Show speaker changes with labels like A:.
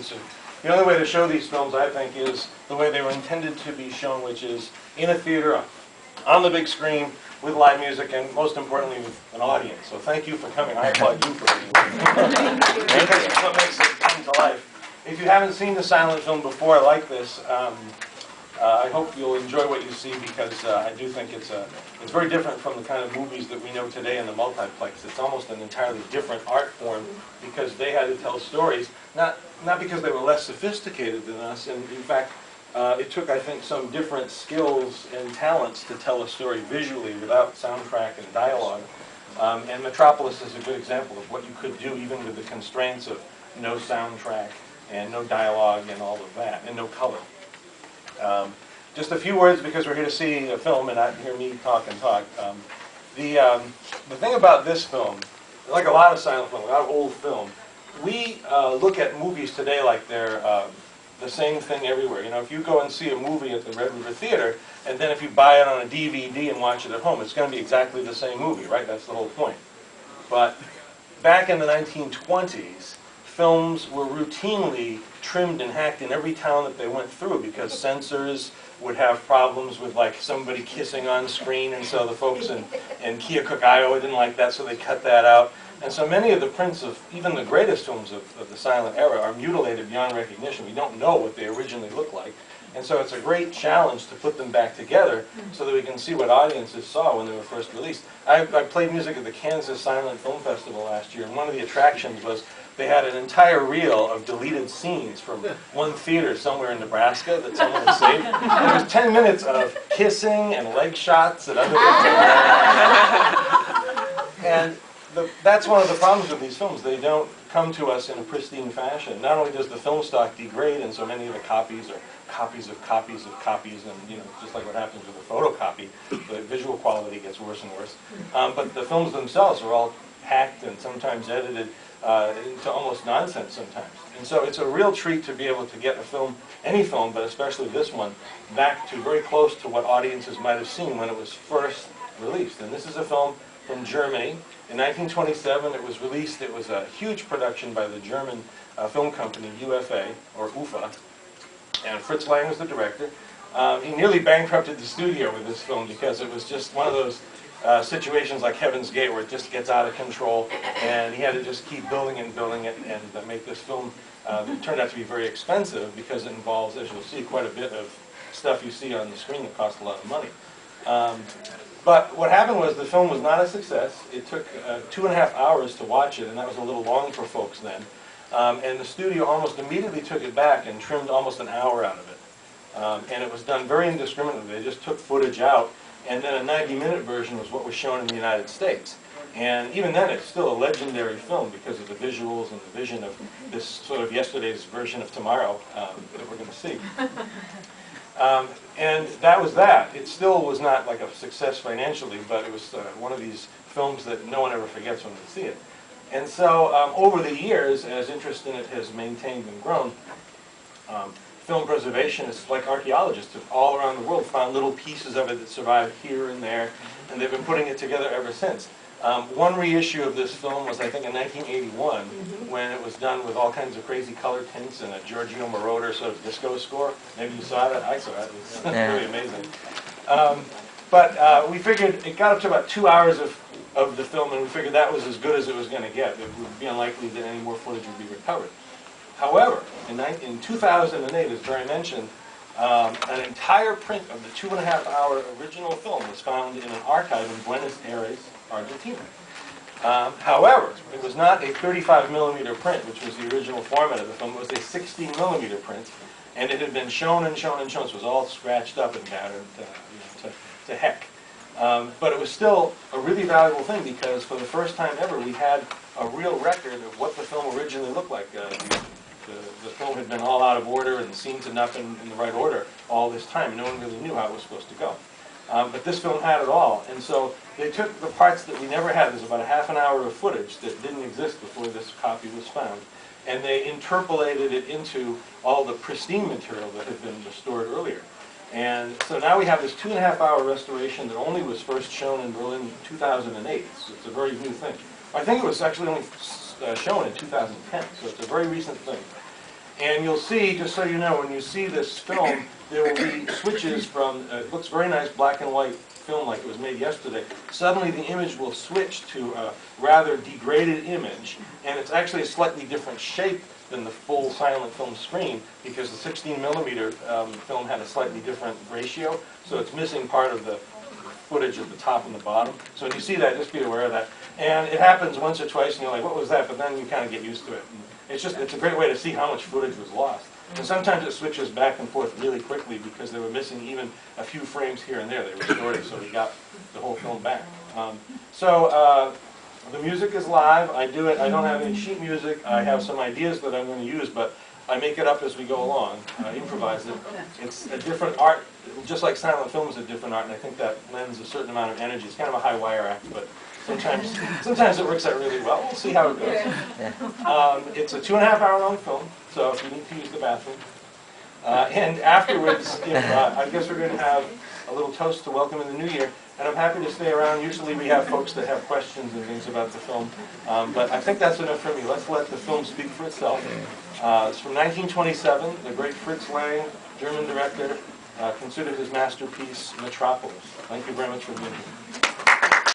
A: students. And the only way to show these films, I think, is the way they were intended to be shown, which is in a theater, on the big screen, with live music, and most importantly, with an audience. So thank you for coming. I applaud you for being here. Because it's what makes it come to life. If you haven't seen the silent film before like this, I hope you'll enjoy what you see, because I do think it's very different from the kind of movies that we know today in the multiplex. It's almost an entirely different art form, because they had to tell stories, not because they were less sophisticated than us. And in fact, it took, I think, some different skills and talents to tell a story visually without soundtrack and dialogue. And Metropolis is a good example of what you could do even with the constraints of no soundtrack and no dialogue and all of that, and no color. Just a few words, because we're here to see a film and not hear me talk and talk. The thing about this film, like a lot of silent film, a lot of old film, we look at movies today like they're the same thing everywhere. You know, if you go and see a movie at the Red River Theater, and then if you buy it on a DVD and watch it at home, it's going to be exactly the same movie, right? That's the whole point. But back in the 1920s, films were routinely trimmed and hacked in every town that they went through, because censors would have problems with, like, somebody kissing on screen, and so the folks in Keokuk, Iowa didn't like that, so they cut that out. And so many of the prints of even the greatest films of the silent era are mutilated beyond recognition. We don't know what they originally looked like. And so it's a great challenge to put them back together so that we can see what audiences saw when they were first released. I played music at the Kansas Silent Film Festival last year, and one of the attractions was they had an entire reel of deleted scenes from one theater somewhere in Nebraska that someone had saved. And it was 10 minutes of kissing and leg shots and other things. And that's one of the problems with these films. They don't come to us in a pristine fashion. Not only does the film stock degrade, and so many of the copies are copies of copies of copies, and just like what happens with a photocopy, the visual quality gets worse and worse. But the films themselves are all hacked and sometimes edited into almost nonsense sometimes. And so it's a real treat to be able to get a film, any film, but especially this one, back to very close to what audiences might have seen when it was first released. And this is a film from Germany. In 1927, it was released. It was a huge production by the German film company UFA, or UFA, and Fritz Lang was the director. He nearly bankrupted the studio with this film, because it was just one of those situations like Heaven's Gate, where it just gets out of control, and he had to just keep building and building it and make this film that turned out to be very expensive, because it involves, as you'll see, quite a bit of stuff you see on the screen that costs a lot of money. But what happened was the film was not a success. It took 2.5 hours to watch it, and that was a little long for folks then. And the studio almost immediately took it back and trimmed almost an hour out of it. And it was done very indiscriminately. They just took footage out, and then a 90-minute version was what was shown in the United States. And even then, it's still a legendary film because of the visuals and the vision of this sort of yesterday's version of tomorrow that we're going to see. And that was that. It still was not like a success financially, but it was one of these films that no one ever forgets when they see it. And so over the years, as interest in it has maintained and grown, film preservationists, like archaeologists, all around the world found little pieces of it that survived here and there, and they've been putting it together ever since. One reissue of this film was, I think, in 1981, when it was done with all kinds of crazy color tints and a Giorgio Moroder sort of disco score. Maybe you saw that? I saw it. It was really amazing. But we figured it got up to about 2 hours of the film, and we figured that was as good as it was going to get. It would be unlikely that any more footage would be recovered. However, in 2008, as Barry mentioned, an entire print of the 2.5-hour original film was found in an archive in Buenos Aires, Argentina. However, it was not a 35mm print, which was the original format of the film. It was a 60mm print, and it had been shown and shown and shown, so it was all scratched up and battered to heck. But it was still a really valuable thing, because for the first time ever, we had a real record of what the film originally looked like. The film had been all out of order, and the scenes had not been in the right order all this time. No one really knew how it was supposed to go. But this film had it all, and so they took the parts that we never had. There's about a half an hour of footage that didn't exist before this copy was found, and they interpolated it into all the pristine material that had been restored earlier. And so now we have this 2.5-hour restoration that only was first shown in Berlin in 2008. So it's a very new thing. I think it was actually only shown in 2010, so it's a very recent thing. And you'll see, just so you know, when you see this film, there will be switches from, it looks very nice black and white film like it was made yesterday. Suddenly the image will switch to a rather degraded image, and it's actually a slightly different shape than the full silent film screen, because the 16mm film had a slightly different ratio, so it's missing part of the footage at the top and the bottom. So when you see that, just be aware of that. And it happens once or twice, and you're like, what was that? But then you kind of get used to it. And it's a great way to see how much footage was lost. And sometimes it switches back and forth really quickly because they were missing even a few frames here and there. They restored it, so we got the whole film back. The music is live. I do it. I don't have any sheet music. I have some ideas that I'm going to use, but I make it up as we go along. I improvise it. It's a different art, just like silent film is a different art, and I think that lends a certain amount of energy. It's kind of a high wire act, but sometimes it works out really well. We'll see how it goes. It's a 2.5-hour long film, so if you need to use the bathroom. And afterwards, I guess we're going to have a little toast to welcome in the new year. And I'm happy to stay around. Usually we have folks that have questions and things about the film. But I think that's enough for me. Let's let the film speak for itself. It's from 1927. The great Fritz Lang, German director, considered his masterpiece, Metropolis. Thank you very much for being here.